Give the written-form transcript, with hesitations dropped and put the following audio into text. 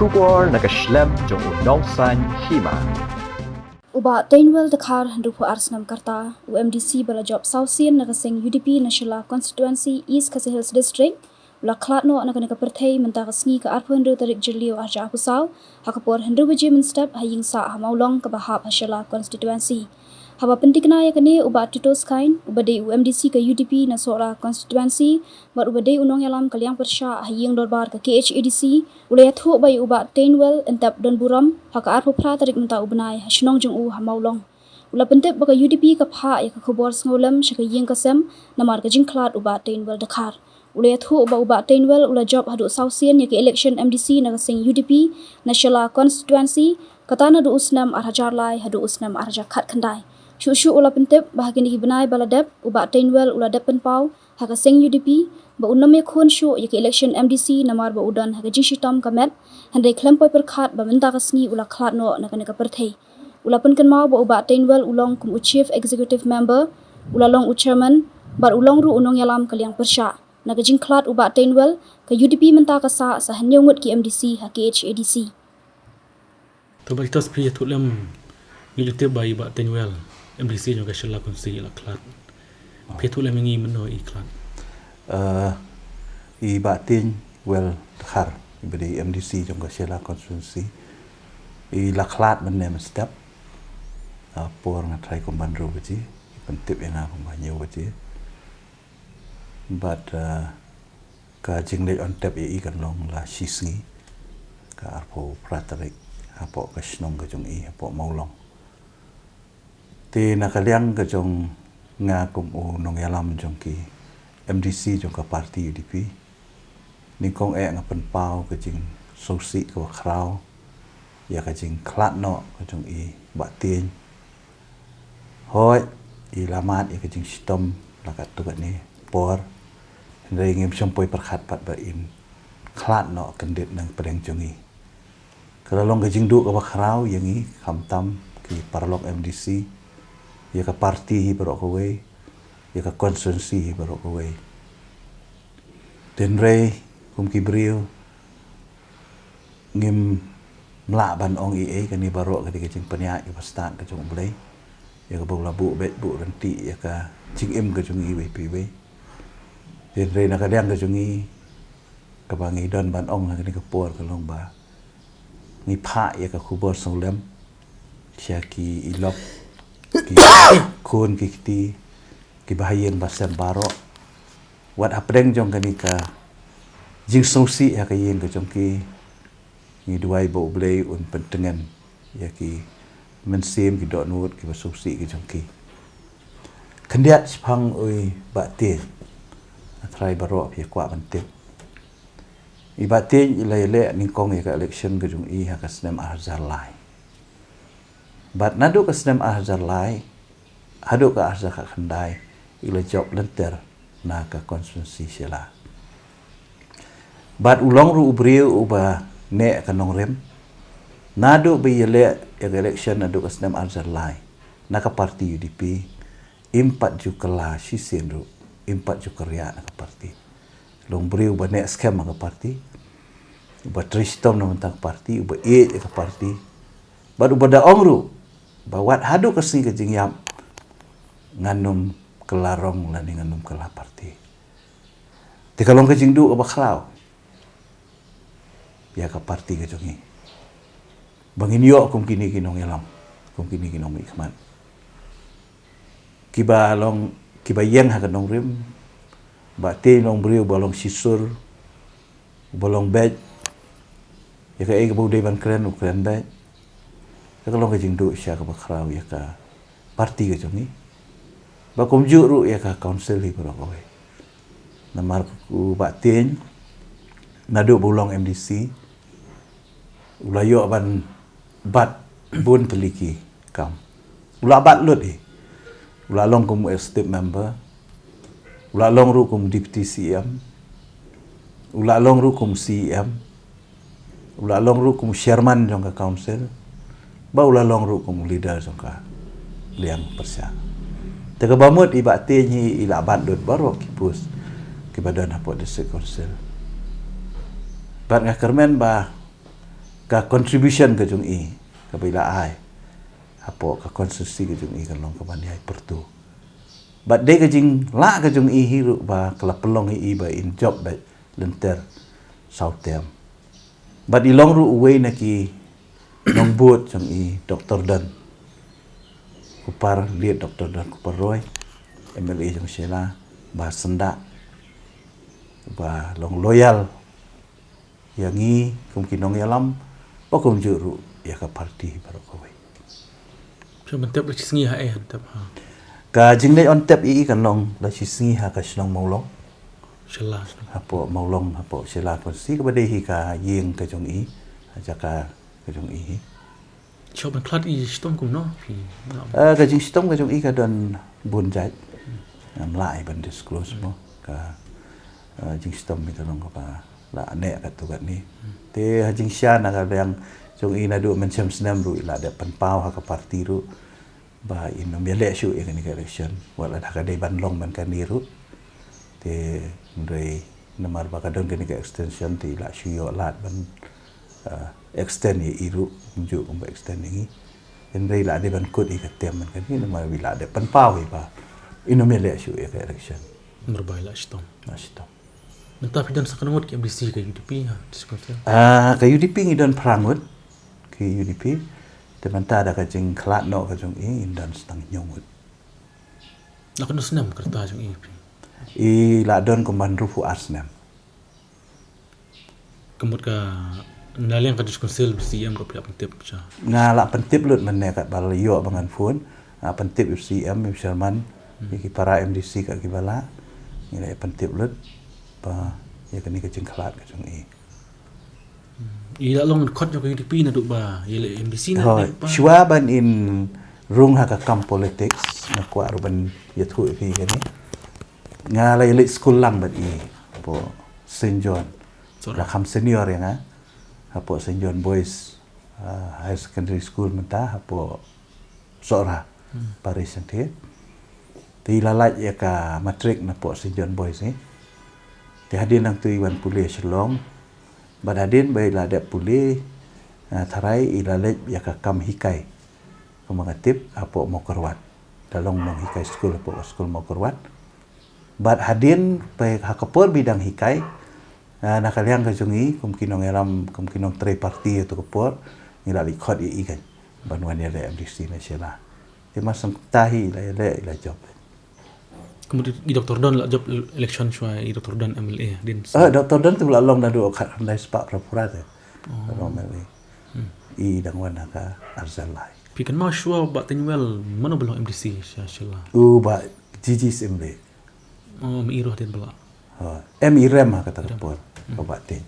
Shubor nakaslem jong unongsan hima. Uba Tainwell Dakar Handupu Arsnam Karta, UMDC Balajob Sausian Nakasing UDP National Constituency East Khasi Hills District, Ula Klatno Nakanika Pertei Mentakasni Ka Arpu Hendu Tarik Jerlio Arja Apusau, Hakapur Hendu Wajib Menstep Haying Sa Hamaulong Kabahap Hashala Constituency. Haba pentikna ya kini uba tutus kain uba de UMDC ke UDP na sora constituency bar uba de unong yalam kaliang persya haying dorbar ke KHADC ula yathu bai uba Tainwell entap don buram haka arpu pra tarik menta ubnai hasnong jung u hamaulong ula pentep baka UDP ka pha ya ka khobor sngolam shaka ying kasem namar ka jingklat uba Tainwell Dakar ula yathu uba Tainwell ula job hadu sausian ya ke election MDC na kasing UDP national constituency katana du usnam arhajar lai hadu usnam arhajar khat khandai Shushu ula pentep bahagian di benai baladep uba Tainwell ula depan pau haka seng UDP ba uname khon shu yake election MDC namar ba udan haka jingshitam kamet handai klempoi perkhat ba menta kasni ula khat no nakane ka perthei ula penkan mau ba uba Tainwell ulong kum chief executive member ula long chairman bar ulong ru unong yalam kaliang persya naga jingklat uba Tainwell ka UDP menta ka sa hanyongut ki MDC haka HADC to ba tos pri tulam ngilite bai ba Tainwell MDC juga sila konsi laklat. Petu le mengi meno iklan. I batin well Dakar ibadi MDC juga sila konstitusi. I laklat menem step. Por ngatrai kombandro beji. Pentip yang aku banyak beji. But ka jingle on tap i kan long la shisngi. Ka arpo pratarik. Apo kasnong ka jong i apo maulong. Ti nakaliang ka jong nga kum u nong yalam jong ki MDC jong ka parti UDP ni kong nga penpau ka jing sosi ka krau ya ka jing klatno ka jong i batin hoi i lamat ya ka jing stom lakat tu ni por ndai ngim sampoi perkhat pat ba in klatno kendit nang pedeng jong i kalau ka jing du ka krau yang i khamtam ki parlok MDC ya ka parti hi barok away ya ka constituency hi barok away tenrei kum kibriu ngim mla ban ong i kani barok ka dikecing penya ka pastan ka jong blai ya ka bola bu bet bu ranti ya ka jing im ka jong i we pi we tenrei na ka dang ka jong i ka bangi don ban ong ka ni ka por ka long ba ni pha ya ka khubor solem sia ki ilop kun kiti ki bahayen basem baro wat apreng jong kanika jing sosi ya kayen ka jong ki ni duai bo blei un pentengan ya ki mensim ki dot nut ki basosi ki jong ki kendiat spang oi batin atrai baro pi kwa bantip i batin ile ni kong ya ka election ka jong i ha ka snem arjar lai But nadu ka snem ahjar lai, hadu ka ahjar ka khandai, ila job lenter na ka konstitusi sila. But ulong ru ubriu uba ne ka nong rem, nadu bi yele election nadu ka snem ahjar lai, na ka parti UDP, impat ju kala sisen ru, impat ju karya na ka parti. Long briu uba ne scam ka parti, uba tristom na mentang parti, uba ka parti, but uba da ongru, bawat hadu kasni ke jingyam nganum kelarong lan nganum kela parti te kalong ke jingdu ka bakrau ya ka parti ke jongi bangin yo kum kini kinong yalam kum kini kinong ikman kiba yang ha kanong rim ba te nong briu balong sisur balong bed ya ka e bude ban kren ukren bed kalau ka jingdu sya ka bakrau ya ka parti ka jongi ba kumju ru ya ka council hi pro kowe namar ku batin nadu bulong MDC ulayo ban bat bun teliki kam ula bat lut hi ula long kum state member ula long ru kum deputy CM ula long ru kum CM ula long ru kum chairman jong ka council Baula long ru kum leader songka liang persya. Teka bamut ibate ni ila bandut baru kipus ki badan apa district council. Bat ngakermen ba ka contribution ke jung i ka bila ai apo ka konstitusi ke jung i kan long ka bani ai pertu but de ke jing la ke jung i hiru ba kala pelong i ba in job ba lenter sautem but ilong ru uwe na ki nong buat jung i Dr. Dan kupar lihat Dr. Dan kupar Roy MLA jung Sheila ba senda ba long loyal yang i kum kinong yalam ba kum juru ya ka parti baru kawai so mentep la singi ha mentep ha ka jingle on tap i kan long la singi ha ka snong maulong inshallah apo maulong apo Sheila konsi ka bade hi ka yeng ka jung i aja ka jung i so ban klat i stom kum no pi ka jing stom ka jung i ka don bun jai am lai ban disclose mo ka jing stom mi ka long ka la ne ka tu kat ni te jing sha na ka yang jung i na du men sem snam ru ila de pan pau ha ka parti ru ba in nom yele shu e ni ka election wala da ka de ban long man ka ni ru te ndai namar ba ka don ka ni ka extension ti la shu yo lat ban extend i ru ju kum extend ni ndai la de ban kut i ka tem man ka ni namar wi la de pan pau i ba in nom yele shu e ka election merbai la stom Nashto. mentap dan sakanot ki MDC ka UDP ha diskonsen Ka UDP ngi don prangut ki UDP te manta da ka jing klat no ka jong i dan stang nyongut la kan senam kerta jung i i la don komand rufu arsnam kemut ka nalian ka diskonsil CM ko pia mentep cha nga la pentip lut man ne kat bal yo bangan fun pentip UCM Sherman ki para MDC ka ki bala ni la pentip lut pa ya kan ni ka jing klat ka jong i ila long khot jo ka UDP na du ba yele MDC na Hoi, shua ban in rung haka kam politics na kwa ruban yathu pi gani nga la yele school lang ban i po St. John la kam senior ya nga hapo St. John Boys High Secondary School menta hapo sora Paris nanti ti lalat ya ka matrik na po St. John Boys ni ti hadin nang tu iwan pulih Shillong badadin bai la de pulih tharai ilalet ya ka kam hikai kumangatip apo mo korwat dalong mong hikai school apo school mo korwat bad hadin pai hakapor bidang hikai nakaliang ka jungi kum kinong elam kum kinong tre parti to kapor nila likhot i kan banwan ya le MDC na sila ti masang tahi la job kemudian di Dr. Don la job election shwa i Dr. Don MLA din Dr. Dan tu long na do khat handai spa prapurat normally i dangwan ka arzalai pi kan ma shwa ba tenwel mana belum MDC sha ba Gigi Simle oh mi iroh din bala em irem ha kata kapor batin